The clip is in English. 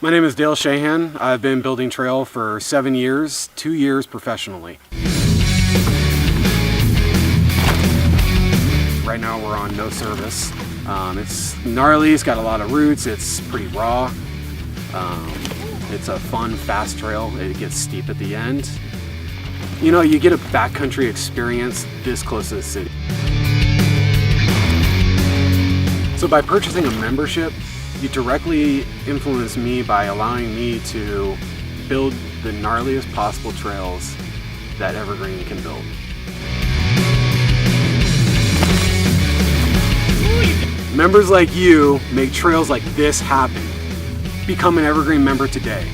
My name is Dale Shahan. I've been building trail for 7 years, 2 years professionally. Right now we're on no service. It's gnarly, it's got a lot of roots, it's pretty raw. It's a fun, fast trail. It gets steep at the end. You know, you get a backcountry experience this close to the city. So by purchasing a membership, you directly influence me by allowing me to build the gnarliest possible trails that Evergreen can build. Members like you make trails like this happen. Become an Evergreen member today.